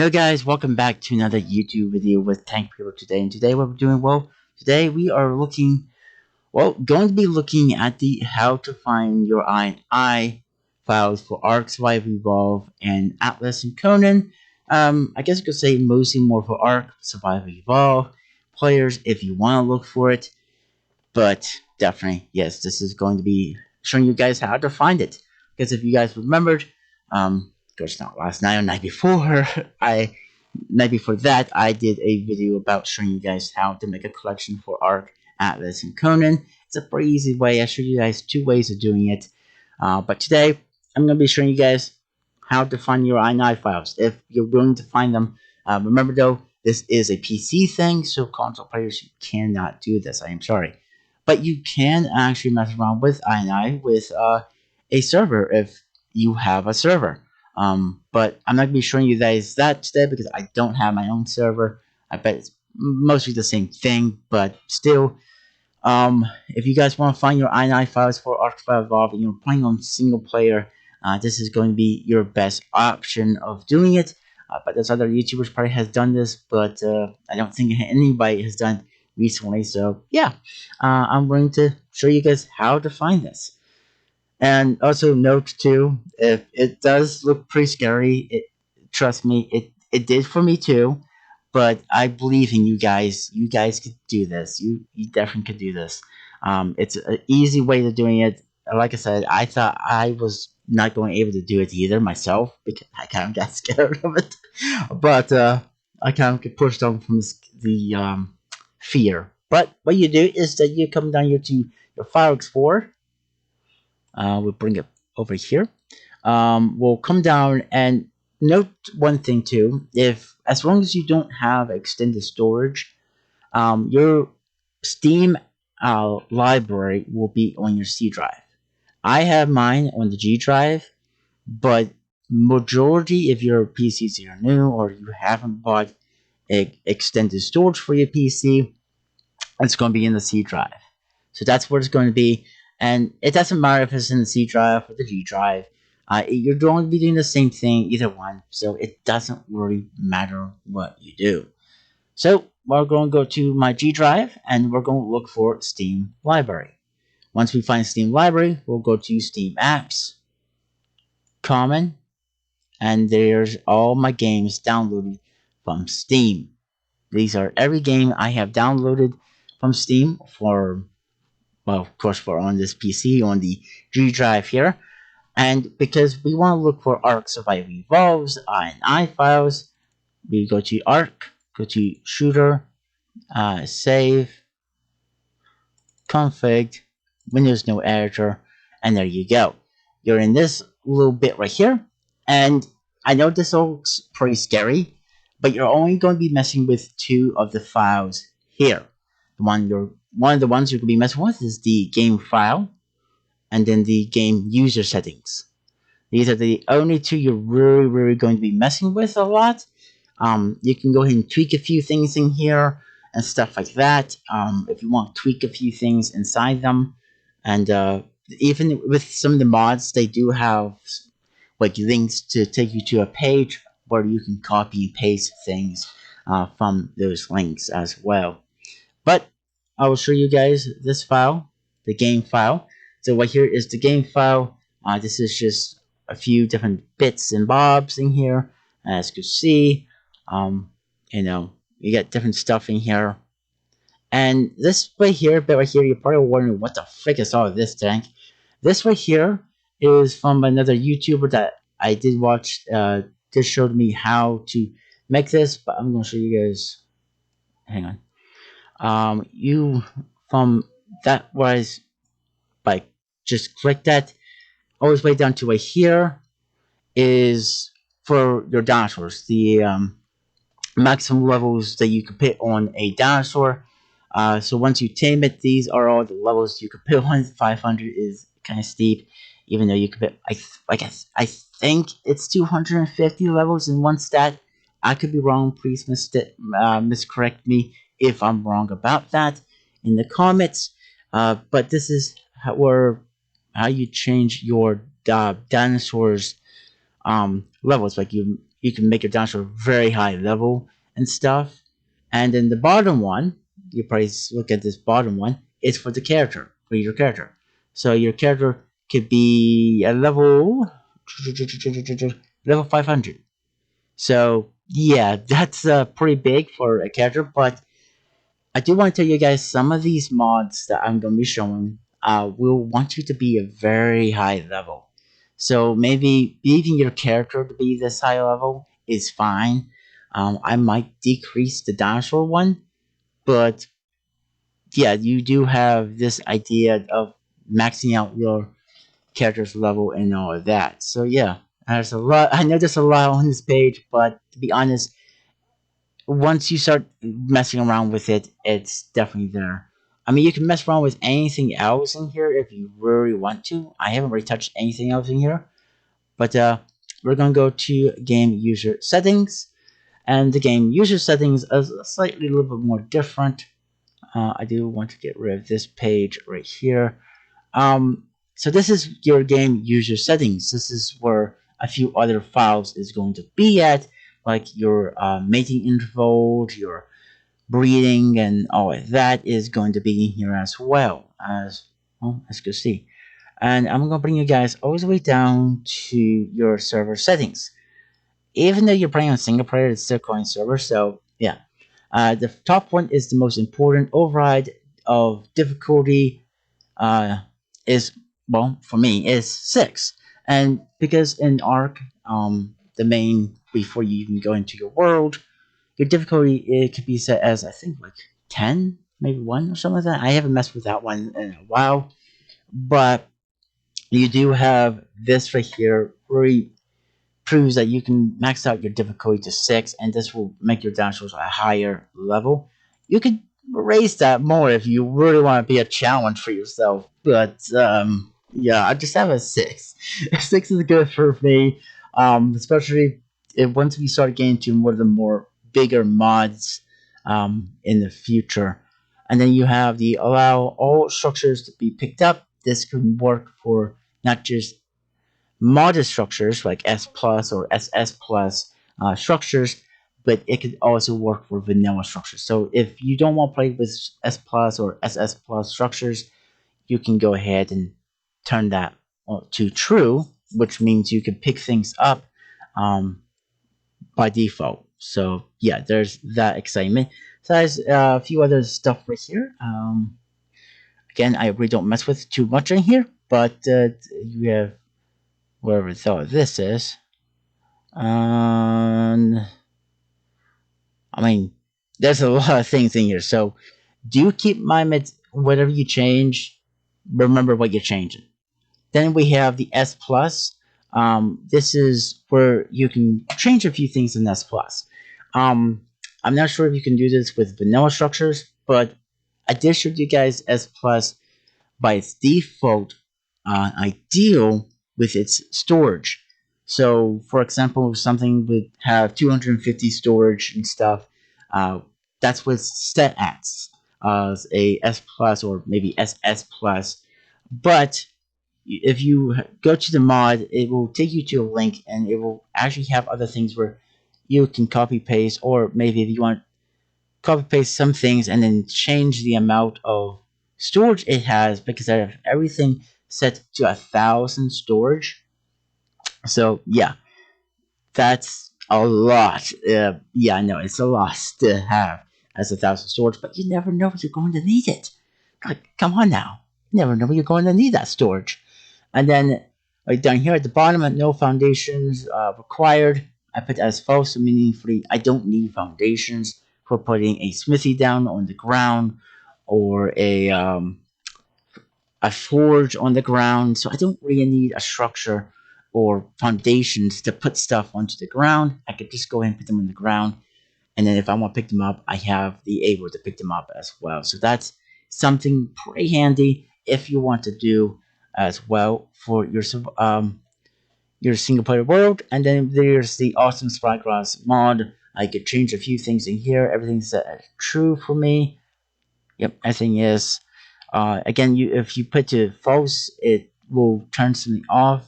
Hello guys, welcome back to another YouTube video with Tank People today. And today what we're doing, today we are going to be looking at the how to find your I files for Ark Survive Evolve and Atlas and Conan. I guess you could say mostly more for Ark Survive Evolve players if you want to look for it. But definitely, yes, this is going to be showing you guys how to find it. Because if you guys remembered, of course not last night or night before, I night before that I did a video about showing you guys how to make a collection for Ark, Atlas, and Conan. It's a pretty easy way. I showed you guys two ways of doing it. But today I'm going to be showing you guys how to find your i9 files if you're willing to find them. Remember though, this is a PC thing, so console players, you cannot do this. I am sorry. But you can actually mess around with i9 with a server if you have a server. But I'm not going to be showing you guys that today because I don't have my own server. I bet it's mostly the same thing, but still, if you guys want to find your i9 files for Ark Survive Evolved and you're playing on single player, this is going to be your best option of doing it. But there's other YouTubers probably has done this, but I don't think anybody has done it recently. So yeah, I'm going to show you guys how to find this. And also note too, if it does look pretty scary, trust me, it did for me too. But I believe in you guys. You guys could do this. You definitely could do this. It's an easy way of doing it. Like I said, I thought I was not going to be able to do it either myself because I kind of got scared of it. But I kind of get pushed on from the fear. But what you do is that you come down here to your File Explorer. We'll bring it over here. We'll come down and note one thing too. If as long as you don't have extended storage, your Steam library will be on your C drive. I have mine on the G drive, but majority if your PCs are new or you haven't bought extended storage for your PC, it's going to be in the C drive. So that's where it's going to be. And it doesn't matter if it's in the C drive or the G drive. You're going to be doing the same thing, either one. So it doesn't really matter what you do. So we're going to go to my G drive and we're going to look for Steam Library. Once we find Steam Library, we'll go to Steam Apps, Common, and there's all my games downloaded from Steam. These are every game I have downloaded from Steam for, well, of course, for on this PC, on the G drive here. And because we want to look for Ark Survive Evolves and I files, we go to Ark, go to Shooter, Save, Config, Windows No Editor, and there you go. You're in this little bit right here. And I know this looks pretty scary, but you're only going to be messing with two of the files here. One of the ones you're going to be messing with is the game file, and then the game user settings. These are the only two you're really going to be messing with a lot. You can go ahead and tweak a few things in here and stuff like that. If you want to tweak a few things inside them, and even with some of the mods, they do have like links to take you to a page where you can copy and paste things from those links as well. But I will show you guys this file, the game file. So right here is the game file. This is just a few different bits and bobs in here. As you can see, you get different stuff in here. And this right here, bit right here, you're probably wondering what the frick is all of this, Tank. This right here is from another YouTuber that I did watch. Just showed me how to make this, but I'm going to show you guys. Hang on. You from that was like just click that. Always way down to right here is for your dinosaurs. The maximum levels that you can put on a dinosaur. So once you tame it, these are all the levels you can put on. 500 is kind of steep, even though you could put, I think it's 250 levels in one stat. I could be wrong. Please miscorrect me if I'm wrong about that in the comments. But this is how you change your dinosaurs levels. Like you you can make your dinosaur very high level and stuff. And then the bottom one, you probably look at this bottom one, is for the character, for your character. So your character could be a level 500. So yeah, that's pretty big for a character. But I do want to tell you guys some of these mods that I'm going to be showing will want you to be a very high level. So maybe leaving your character to be this high level is fine. I might decrease the dinosaur one, but yeah, you do have this idea of maxing out your character's level and all of that. So yeah, there's a lot. I know there's a lot on this page, but to be honest, once you start messing around with it, it's definitely there. I mean, you can mess around with anything else in here if you really want to. I haven't really touched anything else in here, but we're gonna go to game user settings, and the game user settings is slightly a little bit more different. I do want to get rid of this page right here. Um, so this is your game user settings. This is where a few other files is going to be at, like your mating interval, your breeding, and all of that is going to be in here as well, as you can see. And I'm going to bring you guys all the way down to your server settings. Even though you're playing on single player, it's still calling server. So yeah, the top one is the most important. Override of difficulty uh, is, well, for me, is 6. And because in Ark, the main, before you even go into your world, your difficulty, it could be set as, I think, like 10, maybe 1 or something like that. I haven't messed with that one in a while, but you do have this right here where proves that you can max out your difficulty to 6, and this will make your dinosaurs a higher level. You could raise that more if you really want to be a challenge for yourself, but yeah, I just have a 6. 6 is good for me, especially if once we start getting to more of the more bigger mods in the future. And then you have the allow all structures to be picked up. This can work for not just modded structures like S plus or SS plus structures, but it could also work for vanilla structures. So if you don't want to play with S plus or SS plus structures, you can go ahead and turn that to true, which means you can pick things up by default. So yeah, there's that excitement. So there's a few other stuff right here. Again, I really don't mess with too much in here, but you have wherever thought this is. And I mean, there's a lot of things in here. So do keep in mind that whatever you change, remember what you're changing. Then we have the S plus. This is where you can change a few things in S plus. I'm not sure if you can do this with vanilla structures, but I did show you guys S plus by its default ideal with its storage. So, for example, if something would have 250 storage and stuff, uh, that's what it's set at, a S plus or maybe SS plus. But if you go to the mod, it will take you to a link, and it will actually have other things where you can copy paste, or maybe if you want copy paste some things and then change the amount of storage it has, because I have everything set to 1,000 storage. So yeah, that's a lot. Yeah, I know it's a lot to have as 1,000 storage, but you never know if you're going to need it. Like, come on now, you never know when you're going to need that storage. And then right down here at the bottom, no foundations required. I put as false, meaning free. I don't need foundations for putting a smithy down on the ground or a forge on the ground. So I don't really need a structure or foundations to put stuff onto the ground. I could just go ahead and put them on the ground. And then if I want to pick them up, I have the able to pick them up as well. So that's something pretty handy if you want to do as well for your single player world. And then there's the awesome Spyglass mod. I could change a few things in here. Everything's set as true for me. Yep, everything is. Again, if you put to false, it will turn something off.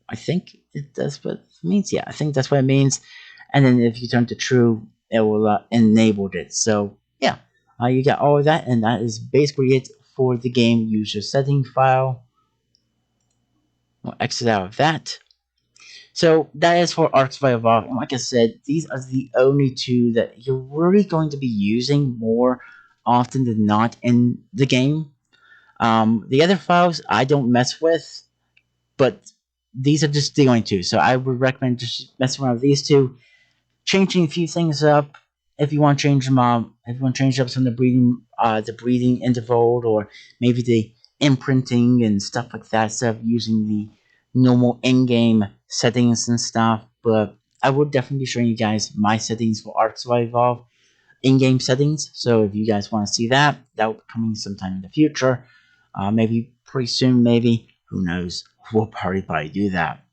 I think that's what it means. Yeah, I think that's what it means. and then if you turn to true, it will enable it. So yeah, you got all of that, and that is basically it for the game user setting file. We'll exit out of that. So that is for Arc Survival Evolved. And like I said, these are the only two that you're really going to be using more often than not in the game. The other files I don't mess with, but these are just the only two. So I would recommend just messing around with these two, changing a few things up if you want to change them up. If you want to change up some of the breathing interval, or maybe the imprinting and stuff like that, instead of using the normal in-game settings and stuff. But I would definitely be showing you guys my settings for Arc Survival Evolved in-game settings. So if you guys want to see that, that will be coming sometime in the future. Maybe pretty soon, maybe. Who knows? We'll probably do that.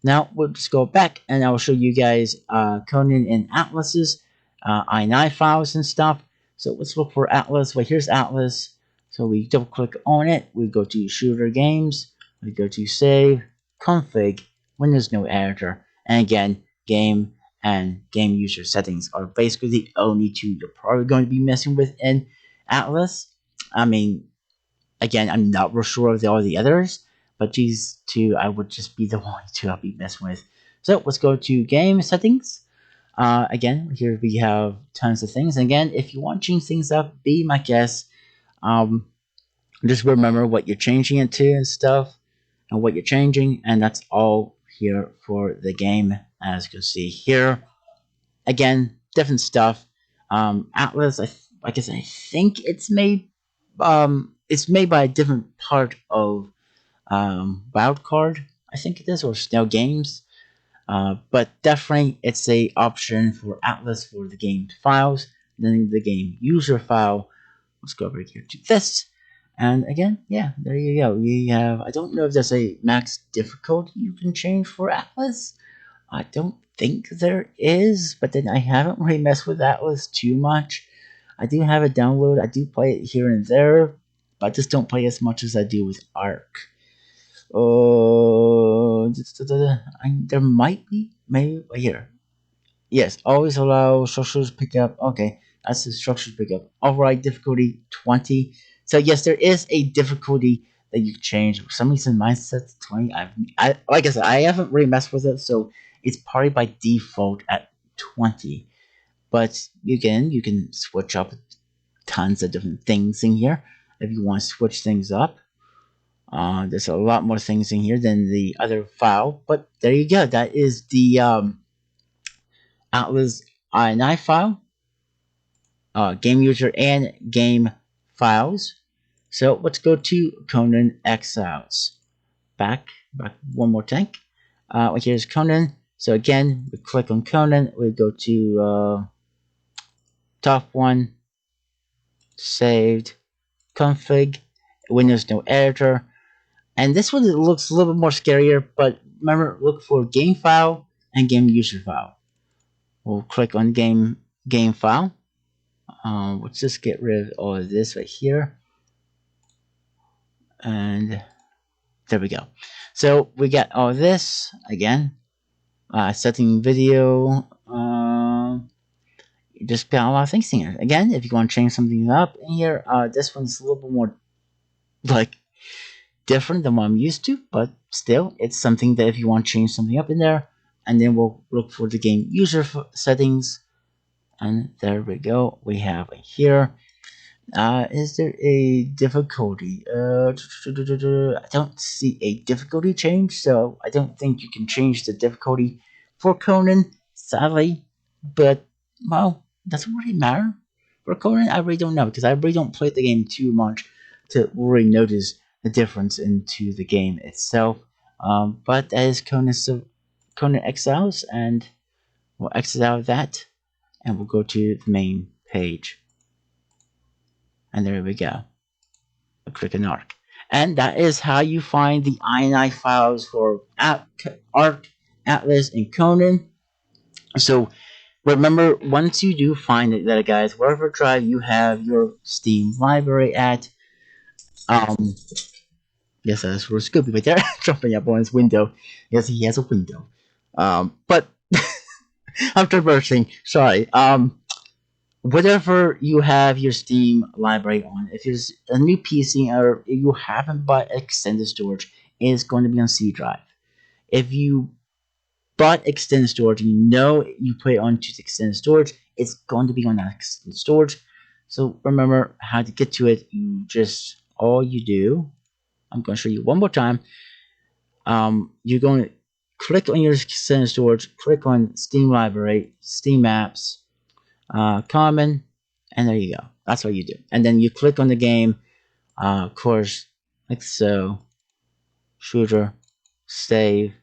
Now we'll just go back and I'll show you guys Conan and Atlas's I9 files and stuff. So let's look for Atlas. Well, here's Atlas. So we double click on it. We go to Shooter Games. We go to Save, Config, Windows No Editor, and again, Game and Game User Settings are basically the only two you're probably going to be messing with in Atlas. I mean, again, I'm not real sure of all the others, but these two I would just be the only two I'll be messing with. So let's go to game settings. Again, here we have tons of things. And again, if you want to change things up, be my guest. Um, just remember what you're changing it to and stuff, and what you're changing, and that's all here for the game. As you can see here, again, different stuff. Atlas, I guess I think it's made by a different part of Wildcard, I think it is, or Snail Games. But definitely, it's a option for Atlas for the game files. Then the game user file. Let's go over here to this. And again, yeah, there you go. We have. I don't know if there's a max difficulty you can change for Atlas. I don't think there is, but then I haven't really messed with Atlas too much. I do have it download. I do play it here and there, but I just don't play as much as I do with Arc. There might be, maybe here. Yes, always allow structures pickup. Okay, that's the structures pickup. Override difficulty 20. So yes, there is a difficulty that you can change. For some reason, mine sets 20. Like I said, I haven't really messed with it, so it's probably by default at 20. But you can switch up tons of different things in here if you want to switch things up. There's a lot more things in here than the other file, but there you go. That is the Atlas INI file, game user and game files. So let's go to Conan Exiles. Back one more time. Here's Conan. So again, we click on Conan. We go to top one, saved, config, Windows No Editor. And this one looks a little bit more scarier, but remember, look for game file and game user file. We'll click on game file. Let's just get rid of all of this right here. And there we go. So we got all this again. Setting video. Just got a lot of things here. Again, if you want to change something up in here, this one's a little bit more like different than what I'm used to, but still, it's something that if you want to change something up in there, and then we'll look for the game user settings, and there we go. We have it here. Is there a difficulty? I don't see a difficulty change, so I don't think you can change the difficulty for Conan, sadly. But, well, doesn't really matter. For Conan, I really don't know, because I really don't play the game too much to really notice the difference into the game itself. But that is Conan Exiles, and we'll exit out of that, and we'll go to the main page. And there we go. A click on Arc. And that is how you find the INI files for Arc, Atlas, and Conan. So remember, once you do find it, that guys, wherever drive you have your Steam library at, yes, that's for Scoopy right there, jumping up on his window. Yes, he has a window. But I'm traversing. Sorry. Whatever you have your Steam library on, if there's a new PC or you haven't bought extended storage, it's going to be on C drive. If you bought extended storage and you know you put it onto the extended storage, it's going to be on that extended storage. So remember how to get to it. You just all you do. I'm going to show you one more time. You're going to click on your extended storage, click on Steam library, Steam apps, common, and there you go. That's what you do. And then you click on the game, of course, like so, shooter, save,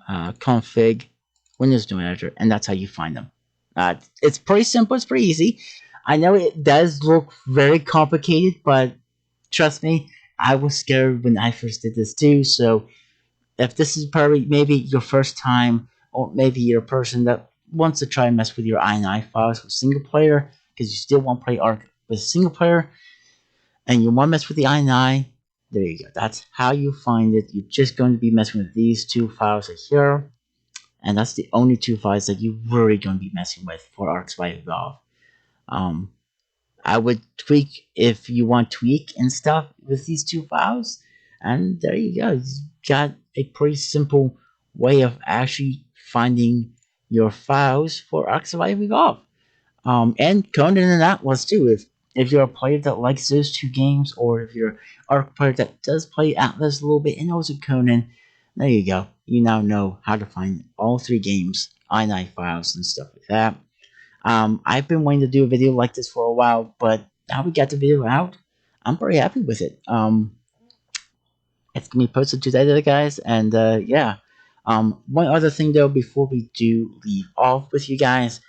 config, Windows Domain Editor, and that's how you find them. It's pretty simple. It's pretty easy. I know it does look very complicated, but trust me, I was scared when I first did this too. So if this is probably maybe your first time, or maybe you're a person that wants to try and mess with your INI files with single player, because you still want to play Arc with single player, and you want to mess with the INI, there you go. That's how you find it. You're just going to be messing with these two files right here, and that's the only two files that you're really going to be messing with for Arc Survival Evolve. Um, I would tweak if you want tweak and stuff with these two files, and there you go. You got a pretty simple way of actually finding your files for Ark Survival Evolved. And Conan and Atlas too. If you're a player that likes those two games, or if you're a player that does play Atlas a little bit and also Conan, there you go. You now know how to find all three games, INI files and stuff like that. I've been wanting to do a video like this for a while, but now we got the video out. I'm pretty happy with it. It's gonna be posted today, guys, and yeah. One other thing though, before we do leave off with you guys,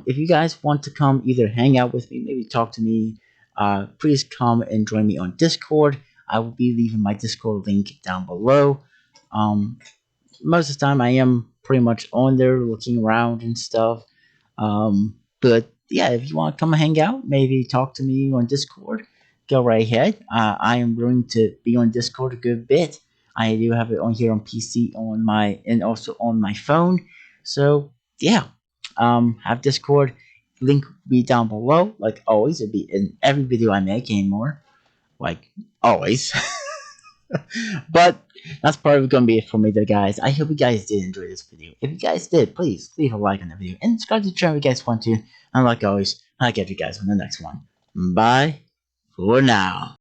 if you guys want to come either hang out with me, maybe talk to me, please come and join me on Discord. I will be leaving my Discord link down below. Most of the time, I am pretty much on there looking around and stuff. But yeah, if you want to come hang out, maybe talk to me on Discord, go right ahead. I am willing to be on Discord a good bit. I do have it on here on PC, on my and also on my phone. So yeah, have Discord. Link will be down below, like always. It'll be in every video I make anymore, like always. But that's probably going to be it for me there, guys. I hope you guys did enjoy this video. If you guys did, please leave a like on the video and subscribe to the channel if you guys want to. And like always, I'll catch you guys on the next one. Bye for now.